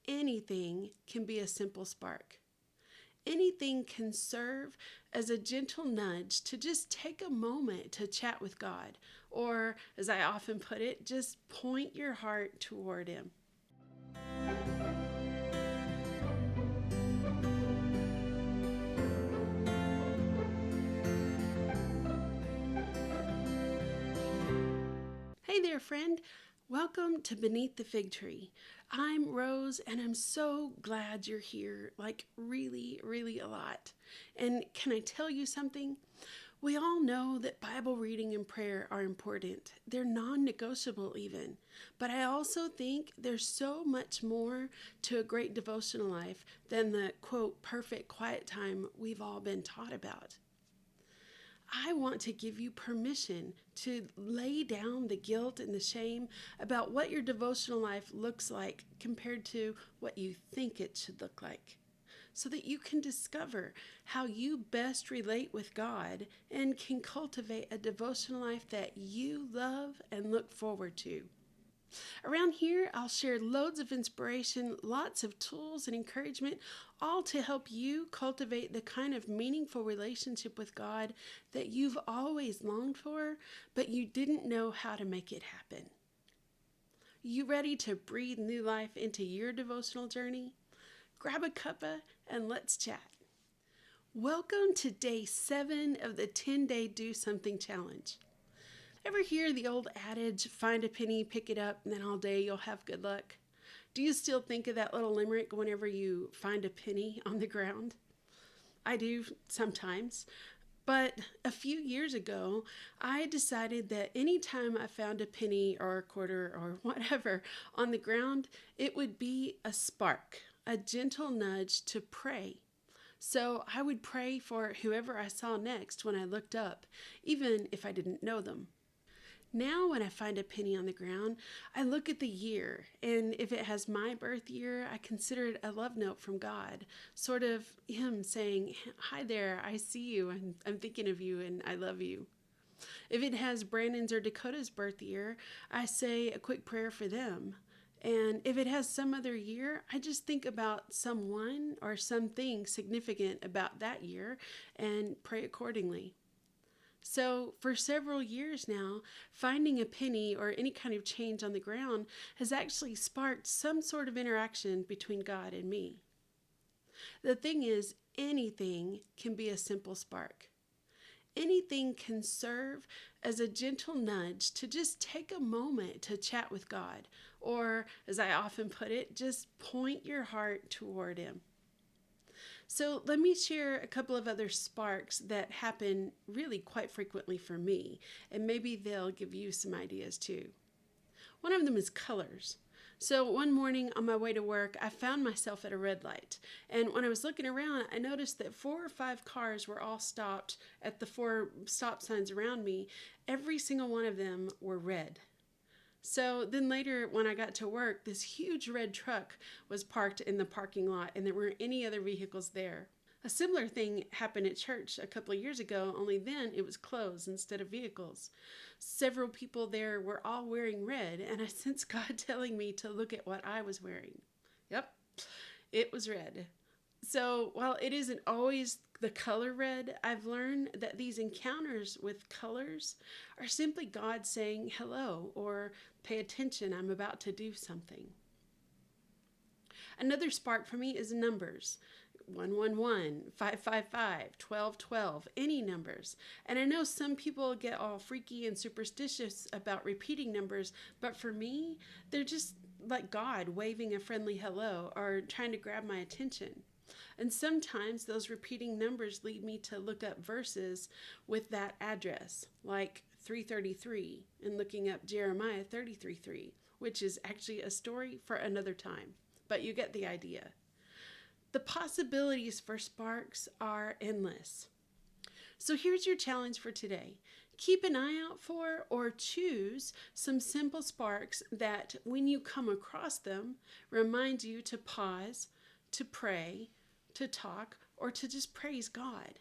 anything can be a simple spark. Anything can serve as a gentle nudge to just take a moment to chat with God, or, as I often put it, just point your heart toward Him. Hey there, friend. Welcome to Beneath the Fig Tree. I'm Rose, and I'm so glad you're here, like really, really a lot. And can I tell you something? We all know that Bible reading and prayer are important. They're non-negotiable even. But I also think there's so much more to a great devotional life than the, quote, perfect quiet time we've all been taught about. I want to give you permission to lay down the guilt and the shame about what your devotional life looks like compared to what you think it should look like, so that you can discover how you best relate with God and can cultivate a devotional life that you love and look forward to. Around here, I'll share loads of inspiration, lots of tools and encouragement, all to help you cultivate the kind of meaningful relationship with God that you've always longed for, but you didn't know how to make it happen. You ready to breathe new life into your devotional journey? Grab a cuppa and let's chat. Welcome to day 7 of the 10-day Do Something Challenge. Ever hear the old adage, find a penny, pick it up, and then all day you'll have good luck? Do you still think of that little limerick whenever you find a penny on the ground? I do sometimes. But a few years ago, I decided that anytime I found a penny or a quarter or whatever on the ground, it would be a spark, a gentle nudge to pray. So I would pray for whoever I saw next when I looked up, even if I didn't know them. Now when I find a penny on the ground, I look at the year, and if it has my birth year, I consider it a love note from God, sort of Him saying, hi there, I see you, and I'm thinking of you, and I love you. If it has Brandon's or Dakota's birth year, I say a quick prayer for them. And if it has some other year, I just think about someone or something significant about that year and pray accordingly. So for several years now, finding a penny or any kind of change on the ground has actually sparked some sort of interaction between God and me. The thing is, anything can be a simple spark. Anything can serve as a gentle nudge to just take a moment to chat with God, or, as I often put it, just point your heart toward Him. So let me share a couple of other sparks that happen really quite frequently for me, and maybe they'll give you some ideas too. One of them is colors. So one morning on my way to work, I found myself at a red light. And when I was looking around, I noticed that 4 or 5 cars were all stopped at the 4 stop signs around me. Every single one of them were red. So then later when I got to work, this huge red truck was parked in the parking lot and there weren't any other vehicles there. A similar thing happened at church a couple of years ago, only then it was closed instead of vehicles. Several people there were all wearing red, and I sensed God telling me to look at what I was wearing. Yep, it was red. So while it isn't always the color red, I've learned that these encounters with colors are simply God saying hello or pay attention, I'm about to do something. Another spark for me is numbers. 111, 555, 1212, any numbers. And I know some people get all freaky and superstitious about repeating numbers, but for me, they're just like God waving a friendly hello or trying to grab my attention. And sometimes those repeating numbers lead me to look up verses with that address, like 333, and looking up Jeremiah 33:3, which is actually a story for another time. But you get the idea. The possibilities for sparks are endless. So here's your challenge for today. Keep an eye out for or choose some simple sparks that, when you come across them, remind you to pause, to pray, to talk, or to just praise God.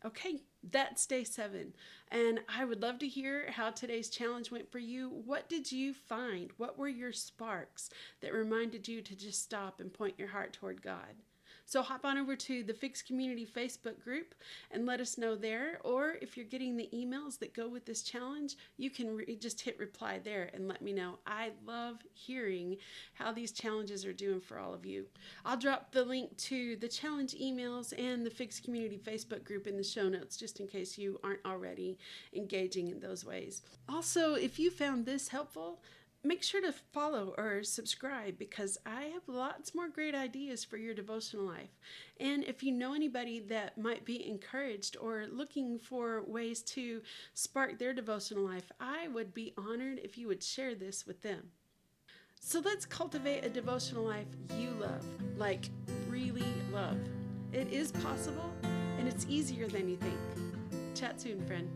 Okay, That's day 7. And I would love to hear how today's challenge went for you. What did you find? What were your sparks that reminded you to just stop and point your heart toward God? So hop on over to the Fix Community Facebook group and let us know there. Or if you're getting the emails that go with this challenge, you can just hit reply there and let me know. I love hearing how these challenges are doing for all of you. I'll drop the link to the challenge emails and the Fix Community Facebook group in the show notes, just in case you aren't already engaging in those ways. Also, if you found this helpful, make sure to follow or subscribe, because I have lots more great ideas for your devotional life. And if you know anybody that might be encouraged or looking for ways to spark their devotional life, I would be honored if you would share this with them. So let's cultivate a devotional life you love, like really love. It is possible, and it's easier than you think. Chat soon, friend.